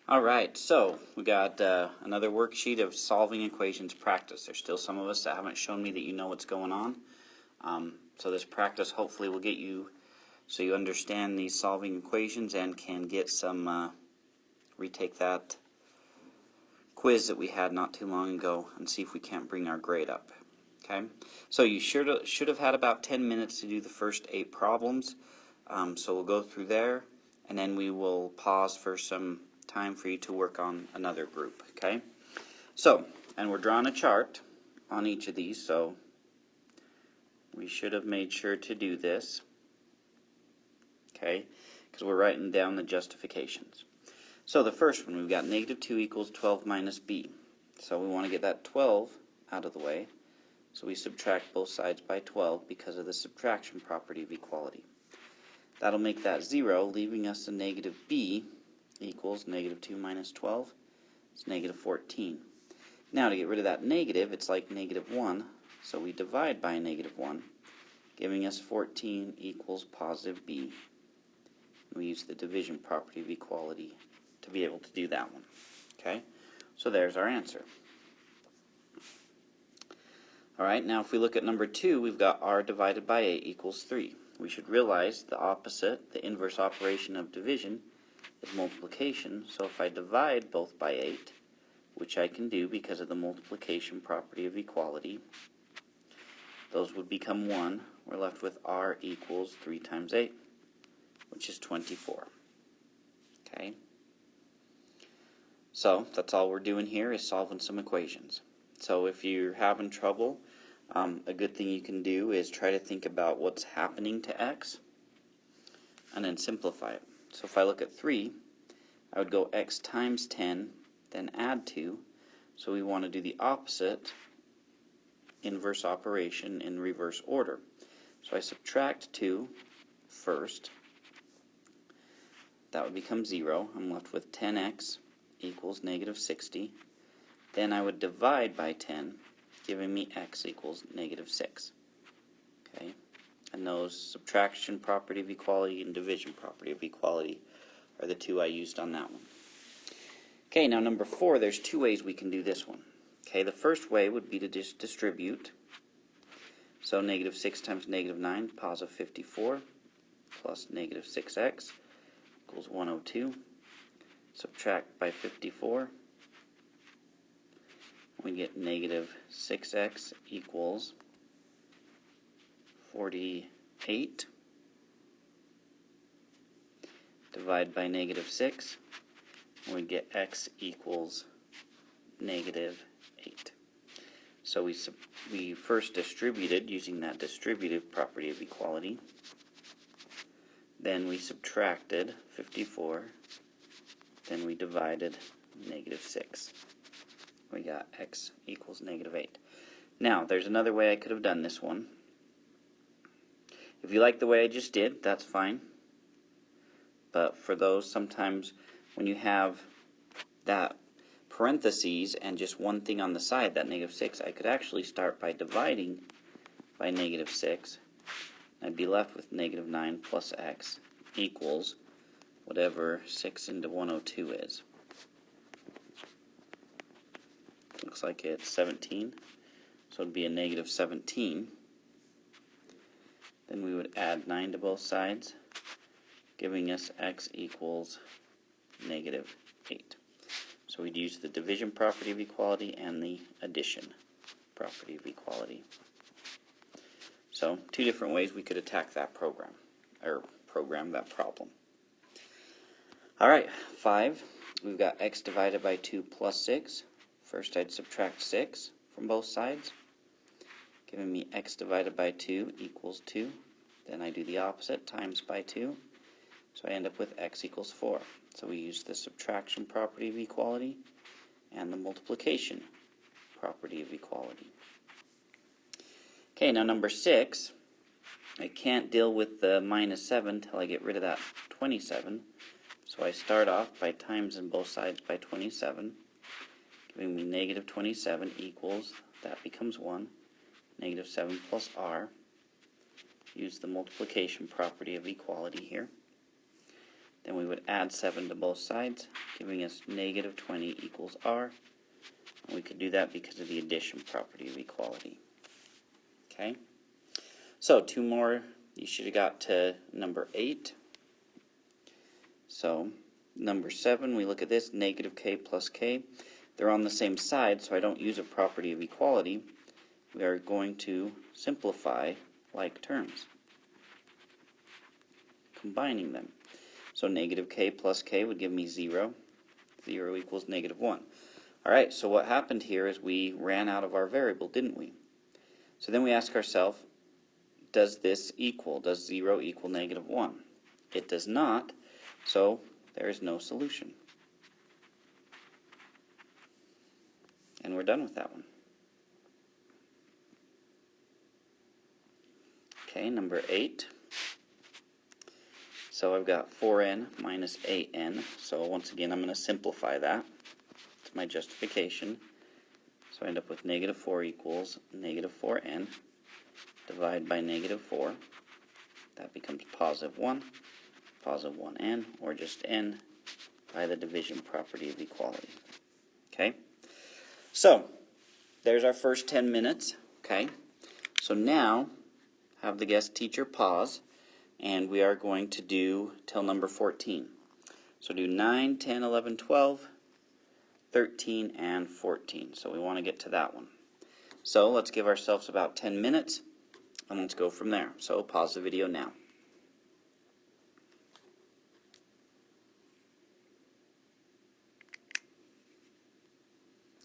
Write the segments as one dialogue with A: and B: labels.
A: Alright, so we got another worksheet of solving equations practice. There's still some of us that haven't shown me that you know what's going on. So this practice hopefully will get you so you understand these solving equations and can get some, retake that quiz that we had not too long ago and see if we can't bring our grade up. Okay, so you should have had about 10 minutes to do the first 8 problems. So we'll go through there and then we will pause for some time for you to work on another group. Okay, so, and we're drawing a chart on each of these, so we should have made sure to do this. Okay, because we're writing down the justifications. So the first one, we've got negative 2 equals 12 minus b. So we want to get that 12 out of the way. So we subtract both sides by 12 because of the subtraction property of equality. That'll make that 0, leaving us a negative b equals negative 2 minus 12. It's negative 14. Now to get rid of that negative, it's like negative 1. So we divide by negative 1, giving us 14 equals positive b. We use the division property of equality to be able to do that one. Okay, so there's our answer. Alright, now if we look at number 2, we've got r divided by 8 equals 3. We should realize the opposite, the inverse operation of division, is multiplication. So if I divide both by 8, which I can do because of the multiplication property of equality, those would become 1. We're left with r equals 3 times 8, which is 24. Okay, so that's all we're doing here is solving some equations. So if you're having trouble, a good thing you can do is try to think about what's happening to x and then simplify it. So if I look at 3, I would go x times 10, then add 2. So we want to do the opposite inverse operation in reverse order. So I subtract 2 first. That would become 0. I'm left with 10x equals negative 60. Then I would divide by 10, giving me x equals negative 6. Okay, and those subtraction property of equality and division property of equality are the two I used on that one. Okay, now number 4, there's 2 ways we can do this one. Okay, the first way would be to just distribute. So negative 6 times negative 9, positive 54, plus negative 6x equals 102. Subtract by 54. We get negative 6x equals 48. Divide by negative 6. We get x equals negative 8. So we first distributed using that distributive property of equality. Then we subtracted 54. Then we divided negative 6. We got x equals negative 8. Now, there's another way I could have done this one. If you like the way I just did, that's fine. But for those, sometimes when you have that parentheses and just one thing on the side, that negative 6, I could actually start by dividing by negative 6. I'd be left with negative 9 plus x equals whatever 6 into 102 is. Looks like it's 17, so it would be a negative 17. Then we would add 9 to both sides, giving us x equals negative 8. So we'd use the division property of equality and the addition property of equality. So 2 different ways we could attack that program that problem. Alright, 5, we've got x divided by 2 plus 6. First I'd subtract 6 from both sides, giving me x divided by 2 equals 2. Then I do the opposite, times by 2. So I end up with x equals 4. So we use the subtraction property of equality and the multiplication property of equality. Okay, now number 6, I can't deal with the minus 7 until I get rid of that 27. So I start off by times in both sides by 27. Giving me negative 27 equals, that becomes 1, negative 7 plus r. Use the multiplication property of equality here. Then we would add 7 to both sides, giving us negative 20 equals r. And we could do that because of the addition property of equality. Okay? So 2 more, you should have got to number 8. So number 7, we look at this, negative k plus k. They're on the same side, so I don't use a property of equality. We are going to simplify like terms, combining them. So negative k plus k would give me 0. 0 equals negative 1. Alright, so what happened here is we ran out of our variable, didn't we? So then we ask ourselves, does 0 equal negative 1? It does not, so there is no solution. And we're done with that one. Okay, number 8. So I've got 4n minus 8n. So once again, I'm going to simplify that. It's my justification. So I end up with negative 4 equals negative 4n. Divide by negative 4. That becomes positive 1. Positive 1n, or just n, by the division property of equality. Okay? So, there's our first 10 minutes. Okay? So now, have the guest teacher pause, and we are going to do till number 14. So do 9, 10, 11, 12, 13, and 14. So we want to get to that one. So let's give ourselves about 10 minutes, and let's go from there. So pause the video now.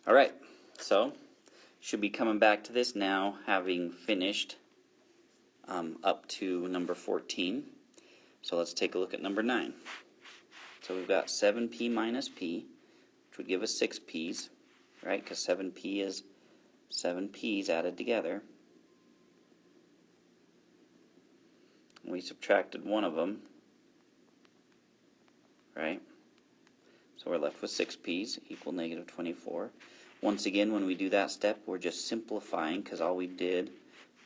A: Alright, so should be coming back to this now, having finished up to number 14. So let's take a look at number 9. So we've got 7p minus p, which would give us 6 p's, right? Because 7p is 7 p's added together. We subtracted one of them, right? So we're left with 6 p's equal negative 24. Once again, when we do that step, we're just simplifying because all we did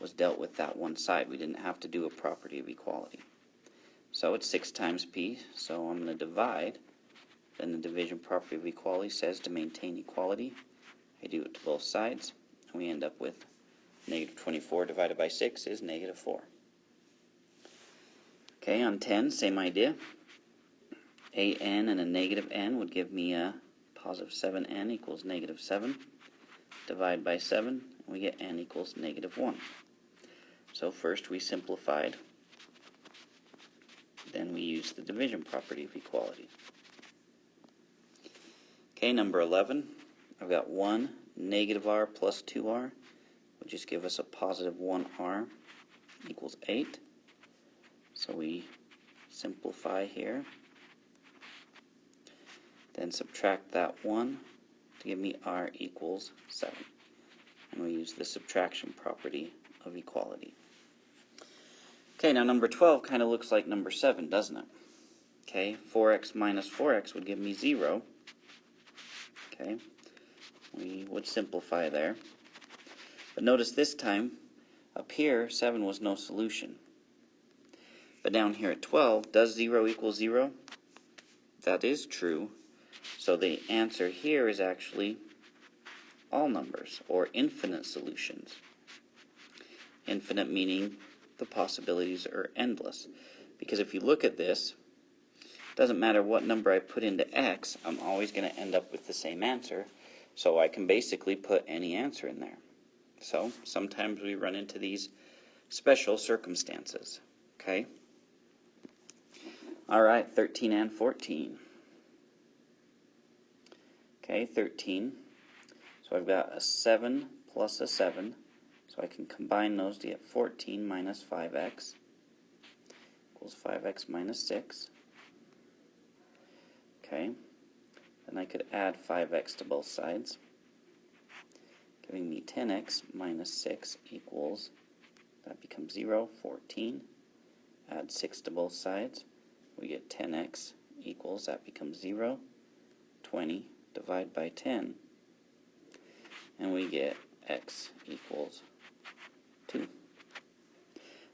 A: was dealt with that one side. We didn't have to do a property of equality. So it's 6 times p, so I'm going to divide. Then the division property of equality says to maintain equality, I do it to both sides, and we end up with negative 24 divided by 6 is negative 4. Okay, on 10, same idea. A n and a negative n would give me a positive 7n equals negative 7. Divide by 7, and we get n equals negative 1. So first we simplified, then we used the division property of equality. Okay, number 11, I've got 1 negative r plus 2r would just give us a positive 1r equals 8. So we simplify here, then subtract that 1 to give me r equals 7. And we use the subtraction property of equality. Okay, now number 12 kind of looks like number 7, doesn't it? Okay, 4x minus 4x would give me 0. Okay, we would simplify there. But notice this time, up here, 7 was no solution. But down here at 12, does 0 equal 0? That is true. So the answer here is actually all numbers, or infinite solutions. Infinite meaning the possibilities are endless. Because if you look at this, it doesn't matter what number I put into x, I'm always going to end up with the same answer. So I can basically put any answer in there. So sometimes we run into these special circumstances. Okay? Alright, 13 and 14. Okay, 13. So I've got a 7 plus a 7. So I can combine those to get 14 minus 5x equals 5x minus 6. Okay. Then I could add 5x to both sides, giving me 10x minus 6 equals, that becomes 0, 14. Add 6 to both sides. We get 10x equals, that becomes 0, 20. Divide by 10. And we get x equals 2.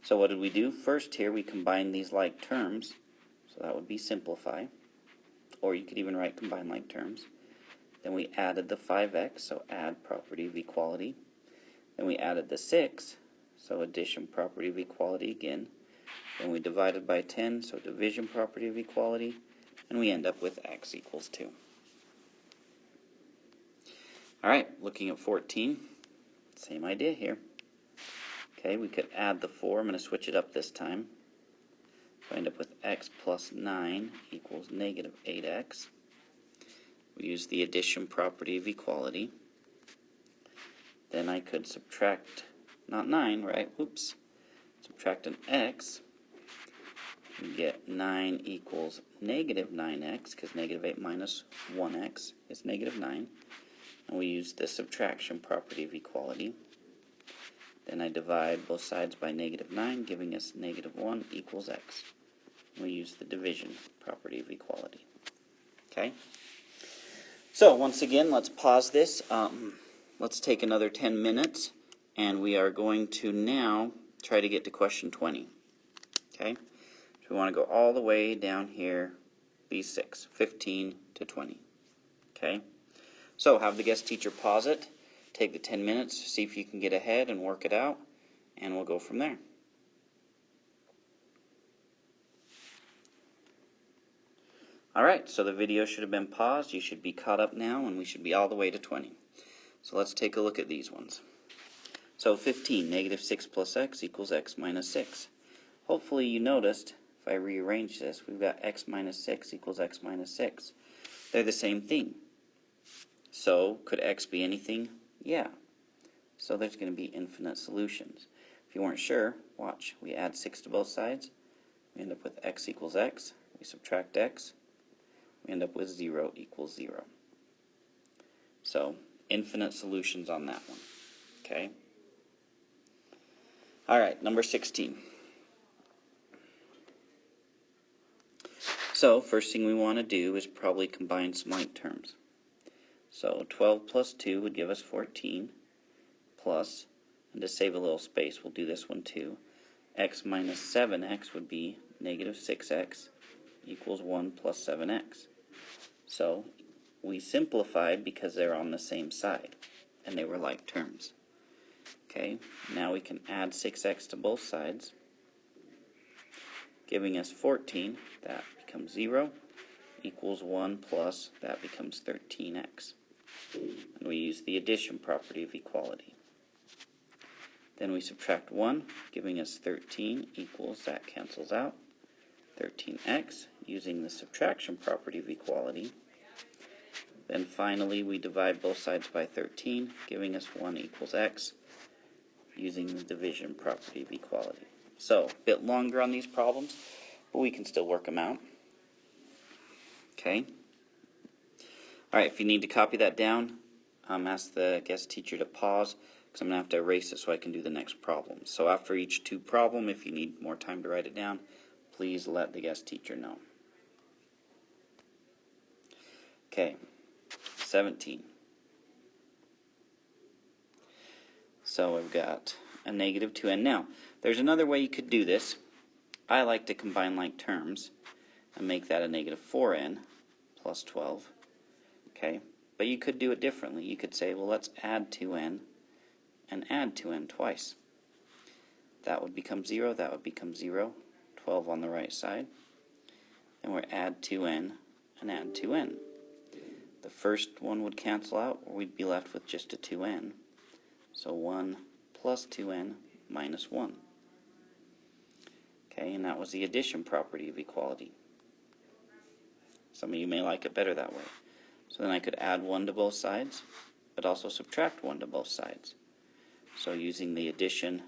A: So what did we do? First here we combined these like terms. So that would be simplify. Or you could even write combined like terms. Then we added the 5x, so add property of equality. Then we added the 6, so addition property of equality again. Then we divided by 10, so division property of equality. And we end up with x equals 2. Alright, looking at 14, same idea here. Okay, we could add the 4. I'm going to switch it up this time. So I end up with x plus 9 equals negative 8x. We use the addition property of equality. Then I could subtract, not 9, right? Whoops. Subtract an x. We get 9 equals negative 9x, because negative 8 minus 1x is negative 9. And we use the subtraction property of equality. Then I divide both sides by negative 9, giving us negative 1 equals x. We use the division property of equality. Okay? So, once again, let's pause this. Let's take another 10 minutes, and we are going to now try to get to question 20. Okay? So we want to go all the way down here, these 6, 15 to 20. Okay? So, have the guest teacher pause it, take the 10 minutes, see if you can get ahead and work it out, and we'll go from there. Alright, so the video should have been paused. You should be caught up now, and we should be all the way to 20. So let's take a look at these ones. So 15, negative 6 plus x equals x minus 6. Hopefully you noticed, if I rearrange this, we've got x minus 6 equals x minus 6. They're the same thing. So could x be anything? Yeah. So there's going to be infinite solutions. If you weren't sure, watch. We add 6 to both sides. We end up with x equals x. We subtract x. We end up with 0 equals 0. So, infinite solutions on that one. Okay? Alright, number 16. So, first thing we want to do is probably combine some like terms. So, 12 plus 2 would give us 14, plus, and to save a little space, we'll do this one too. X minus 7x would be negative 6x equals 1 plus 7x. So, we simplified because they're on the same side, and they were like terms. Okay, now we can add 6x to both sides, giving us 14, that becomes 0, equals 1 plus, that becomes 13x. And we use the addition property of equality. Then we subtract 1, giving us 13 equals, that cancels out, 13x, using the subtraction property of equality. Then finally we divide both sides by 13, giving us 1 equals x, using the division property of equality. So, a bit longer on these problems, but we can still work them out. Okay. Alright, if you need to copy that down, ask the guest teacher to pause, because I'm going to have to erase it so I can do the next problem. So after each 2 problem, if you need more time to write it down, please let the guest teacher know. Okay, 17. So we've got a negative 2n. Now, there's another way you could do this. I like to combine like terms and make that a negative 4n plus 12. Okay, but you could do it differently. You could say, well, let's add 2n and add 2n twice. That would become 0, that would become 0, 12 on the right side. Then we'll add 2n and add 2n. The first one would cancel out, or we'd be left with just a 2n. So 1 plus 2n minus 1. Okay, and that was the addition property of equality. Some of you may like it better that way. So then I could add 1 to both sides, but also subtract 1 to both sides. So using the addition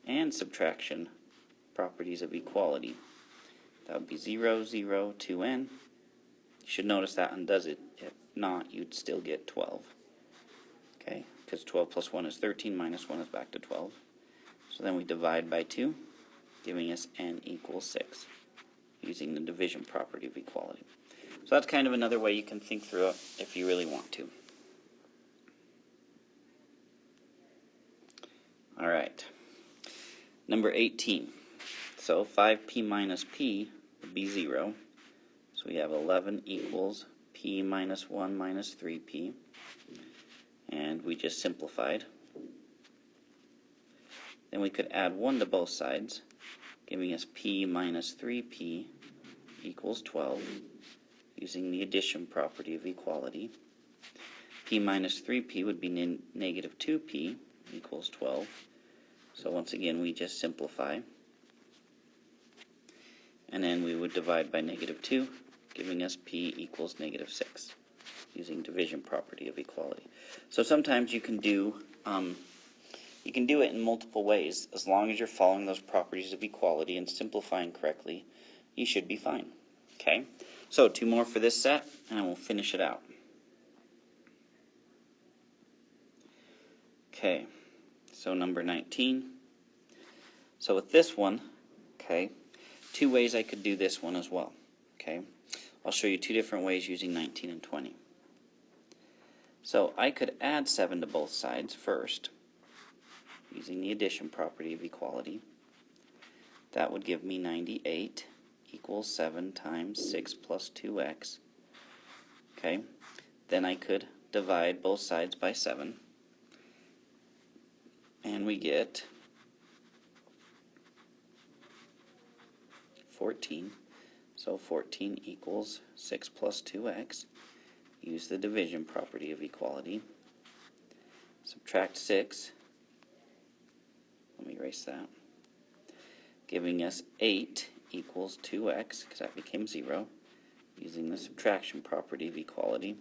A: and subtraction properties of equality, that would be 0, 0, 2n. You should notice that undoes it. If not, you'd still get 12. Okay, because 12 plus 1 is 13, minus 1 is back to 12. So then we divide by 2, giving us n equals 6, using the division property of equality. So that's kind of another way you can think through it if you really want to. Alright, number 18. So 5p minus p would should be 0. So we have 11 equals p minus 1 minus 3p. And we just simplified. Then we could add 1 to both sides, giving us p minus 3p equals 12, using the addition property of equality. P minus 3p would be negative 2p equals 12. So once again, we just simplify. And then we would divide by negative 2, giving us p equals negative 6, using division property of equality. So sometimes you can do it in multiple ways. As long as you're following those properties of equality and simplifying correctly, you should be fine. Okay? So 2 more for this set, and then we'll finish it out. Okay, so number 19. So with this one, okay, 2 ways I could do this one as well. Okay, I'll show you 2 different ways using 19 and 20. So I could add 7 to both sides first, using the addition property of equality. That would give me 98 equals 7 times 6 plus 2x. Okay, then I could divide both sides by 7. And we get 14. So 14 equals 6 plus 2x. Use the division property of equality. Subtract 6. Let me erase that. Giving us 8 equals 2x, because that became 0, using the subtraction property of equality.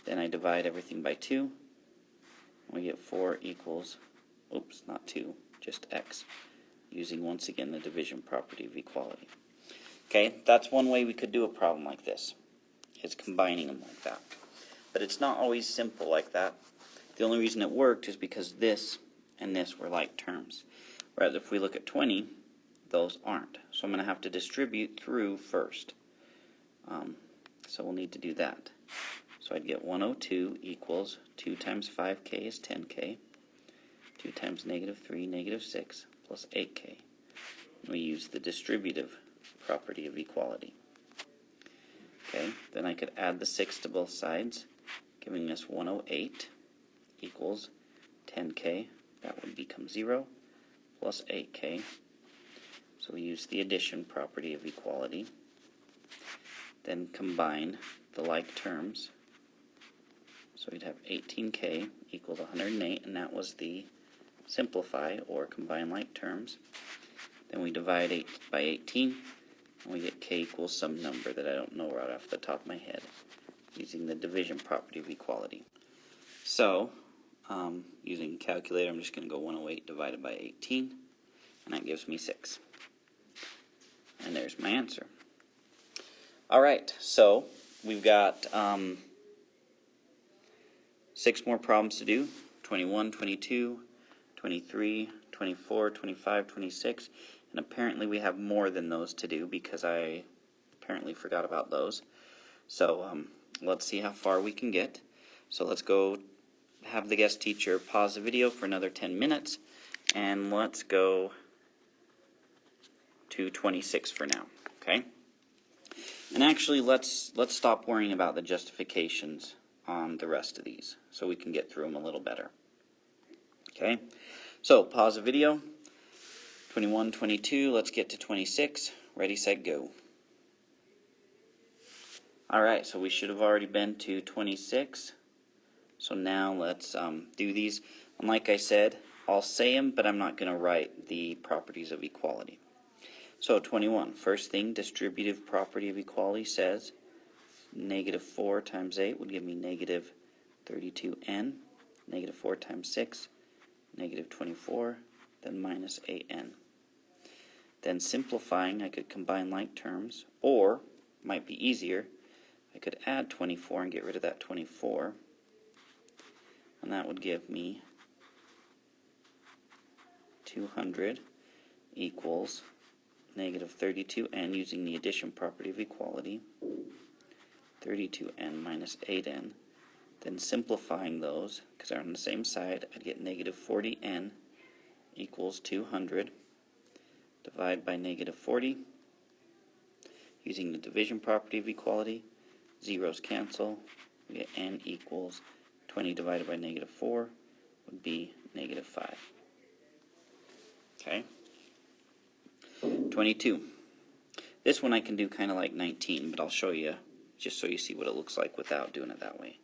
A: Then I divide everything by 2. And we get 4 equals, oops, not 2, just x, using once again the division property of equality. Okay, that's one way we could do a problem like this, is combining them like that. But it's not always simple like that. The only reason it worked is because this and this were like terms. Whereas if we look at 20, those aren't. So I'm going to have to distribute through first. So we'll need to do that. So I'd get 102 equals 2 times 5k is 10k. 2 times negative 3, negative 6, plus 8k. We use the distributive property of equality. Okay, then I could add the 6 to both sides, giving us 108 equals 10k. That would become 0, plus 8k. So we use the addition property of equality. Then combine the like terms. So we'd have 18k equals 108, and that was the simplify or combine like terms. Then we divide 8 by 18, and we get k equals some number that I don't know right off the top of my head, using the division property of equality. So, using a calculator, I'm just going to go 108 divided by 18, and that gives me 6. And there's my answer. Alright, so we've got 6 more problems to do. 21, 22, 23, 24, 25, 26, and apparently we have more than those to do because I apparently forgot about those. So let's see how far we can get. So let's go have the guest teacher pause the video for another 10 minutes, and let's go to 26 for now, okay? And actually, let's stop worrying about the justifications on the rest of these, so we can get through them a little better. Okay, so pause the video. 21, 22, let's get to 26. Ready, set, go. Alright, so we should have already been to 26. So now let's do these. And like I said, I'll say them, but I'm not going to write the properties of equality. So 21, first thing, distributive property of equality says negative 4 times 8 would give me negative 32n. Negative 4 times 6, negative 24, then minus 8n. Then simplifying, I could combine like terms, or, might be easier, I could add 24 and get rid of that 24, and that would give me 200 equals negative 32n using the addition property of equality, 32n minus 8n. Then simplifying those, because they're on the same side, I'd get negative 40n equals 200. Divide by negative 40. Using the division property of equality, zeros cancel. We get n equals 20 divided by negative 4 would be negative 5. Okay. 22. This one I can do kind of like 19, but I'll show you just so you see what it looks like without doing it that way.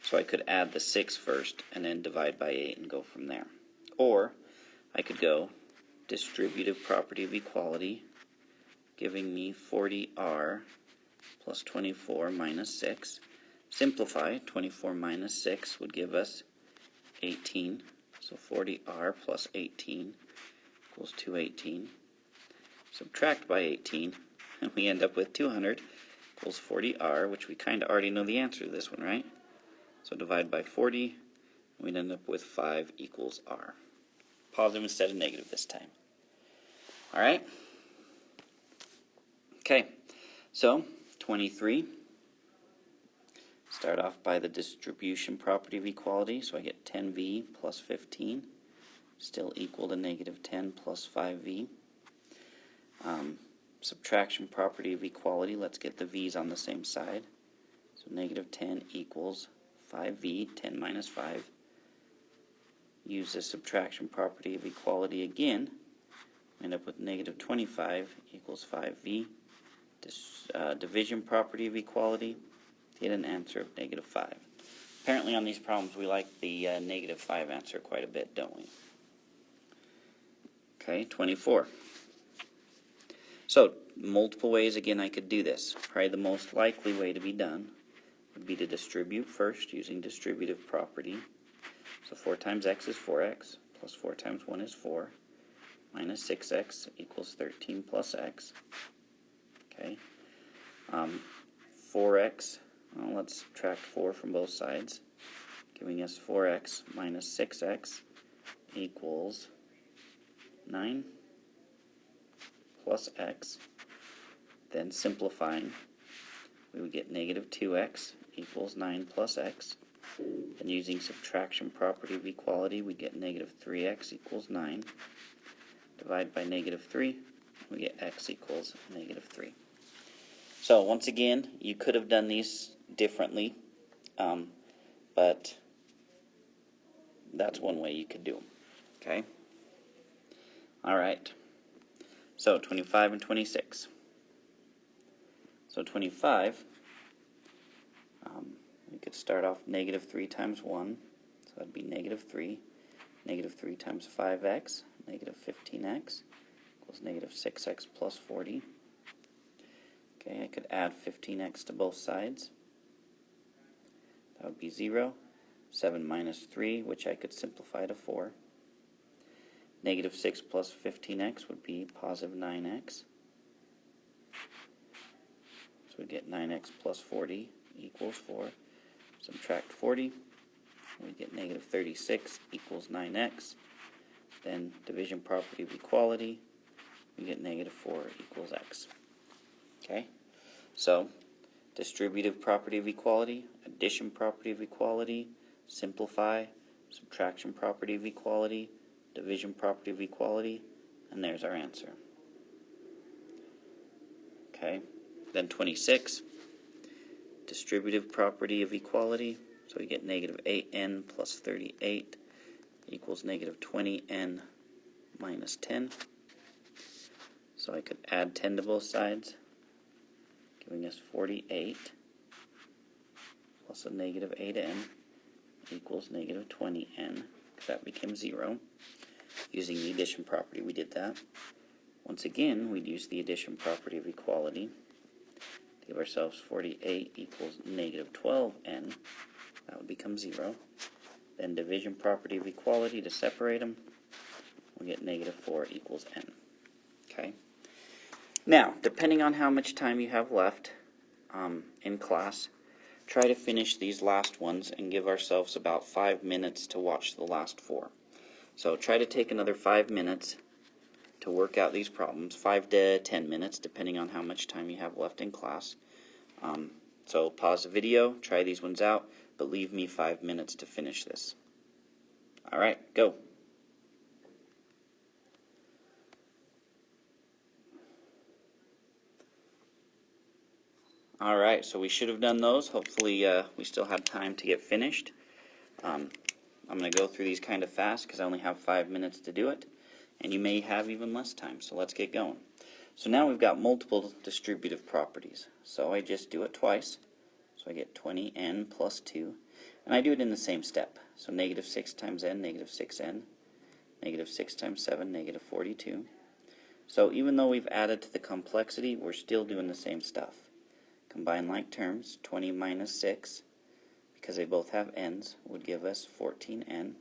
A: So I could add the 6 first and then divide by 8 and go from there. Or I could go distributive property of equality, giving me 40r plus 24 minus 6. Simplify, 24 minus 6 would give us 18. So 40r plus 18 equals 218. Subtract by 18, and we end up with 200 equals 40r, which we kind of already know the answer to this one, right? So divide by 40, we'd end up with 5 equals r. Positive instead of negative this time. All right? Okay, so 23. Start off by the distribution property of equality, so I get 10v plus 15, still equal to negative 10 plus 5v. Subtraction property of equality, let's get the v's on the same side. So negative 10 equals 5v, 10 minus 5. Use the subtraction property of equality again. End up with negative 25 equals 5v. Division property of equality, get an answer of negative 5. Apparently on these problems we like the negative 5 answer quite a bit, don't we? Okay, 24. So, multiple ways again I could do this. Probably the most likely way to be done would be to distribute first using distributive property. So 4 times x is 4x, plus 4 times 1 is 4, minus 6x equals 13 plus x. Okay. 4x, well, let's subtract 4 from both sides, giving us 4x minus 6x equals 9 plus x. Then simplifying, we would get negative 2x equals 9 plus x. And using subtraction property of equality, we get negative 3x equals 9. Divide by negative 3, we get x equals negative 3. So once again, you could have done these differently, but that's one way you could do them. Okay? All right. So 25 and 26. So 25, we could start off negative 3 times 1, so that would be negative 3. Negative 3 times 5x, negative 15x, equals negative 6x plus 40. Okay, I could add 15x to both sides. That would be 0. 7 minus 3, which I could simplify to 4. Negative 6 plus 15x would be positive 9x. So we get 9x plus 40 equals 4. Subtract 40. We get negative 36 equals 9x. Then division property of equality. We get negative 4 equals x. Okay? So, distributive property of equality, addition property of equality, simplify, subtraction property of equality, division property of equality, and there's our answer. Okay, then 26, distributive property of equality, so we get negative 8n plus 38 equals negative 20n minus 10. So I could add 10 to both sides, giving us 48 plus a negative 8n equals negative 20n, because that became 0. Using the addition property, we did that. Once again, we'd use the addition property of equality. Give ourselves 48 equals negative 12n. That would become 0. Then division property of equality to separate them. We get negative 4 equals n. Okay. Now, depending on how much time you have left in class, try to finish these last ones and give ourselves about 5 minutes to watch the last 4. So try to take another 5 minutes to work out these problems, 5 to 10 minutes, depending on how much time you have left in class. So pause the video, try these ones out, but leave me 5 minutes to finish this. All right, go. Alright, so we should have done those. Hopefully we still had time to get finished. I'm going to go through these kind of fast because I only have 5 minutes to do it, and you may have even less time, so let's get going. So now we've got multiple distributive properties, so I just do it twice. So I get 20n plus 2, and I do it in the same step. So negative 6 times n, negative 6n, negative 6 times 7, negative 42. So even though we've added to the complexity, we're still doing the same stuff. Combine like terms, 20 minus 6, because they both have n's, would give us 14n.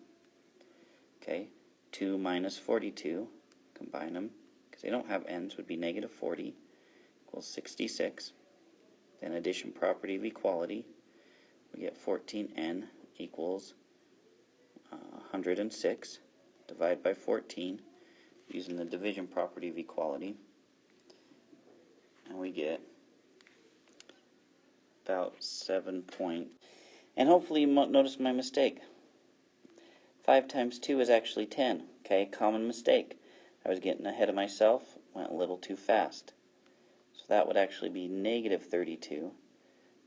A: Okay, 2 minus 42, combine them, because they don't have n's, would be negative 40, equals 66. Then addition property of equality, we get 14n equals 106. Divide by 14 using the division property of equality, and we get about 7 point. And hopefully you notice my mistake. 5 times 2 is actually 10. Okay, common mistake. I was getting ahead of myself, went a little too fast. So that would actually be negative 32.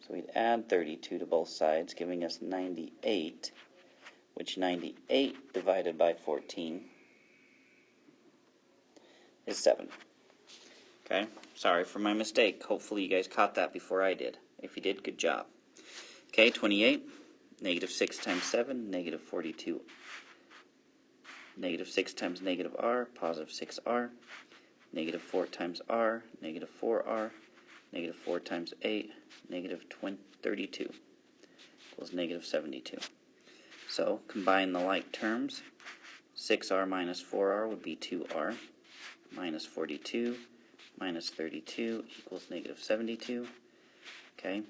A: So we'd add 32 to both sides, giving us 98, which 98 divided by 14 is 7. Okay, sorry for my mistake. Hopefully you guys caught that before I did. If you did, good job. Okay, 28, negative 6 times 7, negative 42. Negative 6 times negative r, positive 6r. Negative 4 times r, negative 4r. Negative 4 times 8, negative 32, equals negative 72. So, combine the like terms. 6r minus 4r would be 2r. Minus 42 minus 32 equals negative 72. Okay.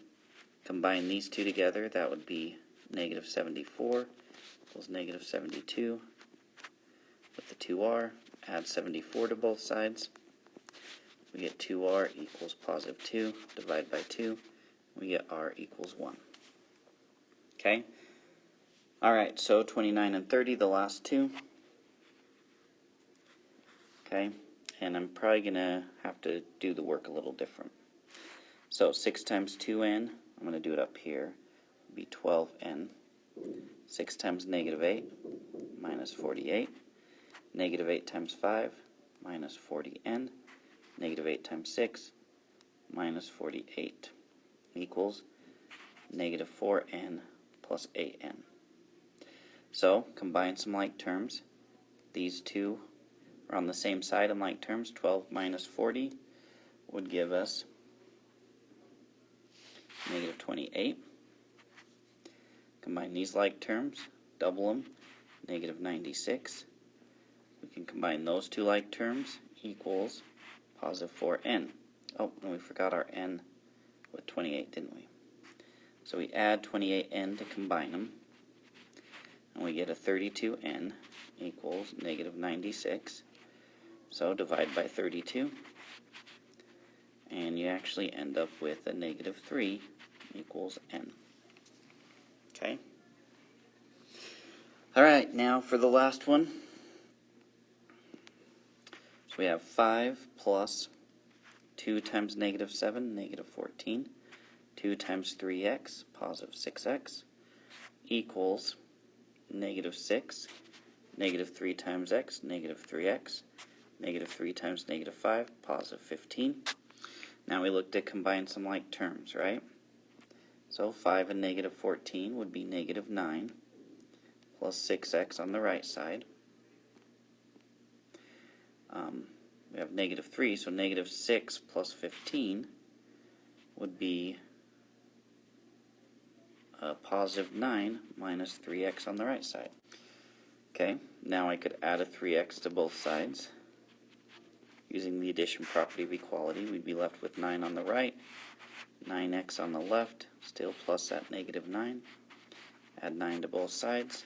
A: Combine these two together, that would be negative 74 equals negative 72. With the 2r, add 74 to both sides. We get 2r equals positive 2, divide by 2, we get r equals 1. Okay? Alright, so 29 and 30, the last two. Okay? And I'm probably going to have to do the work a little different. So 6 times 2n, I'm going to do it up here, would be 12n. 6 times negative 8, minus 48. Negative 8 times 5, minus 40n. Negative 8 times 6, minus 48, equals negative 4n plus 8n. So, combine some like terms. These two are on the same side in like terms. 12 minus 40 would give us negative 28. Combine these like terms, double them, negative 96. We can combine those two like terms, equals positive 4n. Oh, and we forgot our n with 28, didn't we? So we add 28n to combine them, and we get a 32n equals negative 96. So divide by 32, and you actually end up with a negative 3 equals n. Okay? Alright, now for the last one. So we have 5 plus 2 times negative 7, negative 14. 2 times 3x, positive 6x, equals negative 6. Negative 3 times x, negative 3x. Negative 3 times negative 5, positive 15. Now we look to combine some like terms, right? So 5 and negative 14 would be negative 9, plus 6x on the right side. We have negative 3, so negative 6 plus 15 would be positive 9 minus 3x on the right side. Okay, now I could add a 3x to both sides. Using the addition property of equality, we'd be left with 9 on the right, 9x on the left, still plus that negative 9. Add 9 to both sides.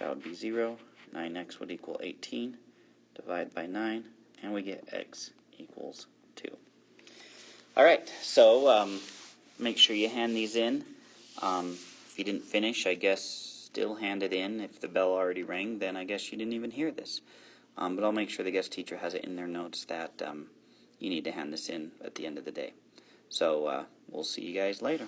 A: That would be 0. 9x would equal 18. Divide by 9, and we get x equals 2. Alright, so make sure you hand these in. If you didn't finish, I guess still hand it in. If the bell already rang, then I guess you didn't even hear this. But I'll make sure the guest teacher has it in their notes that you need to hand this in at the end of the day. So we'll see you guys later.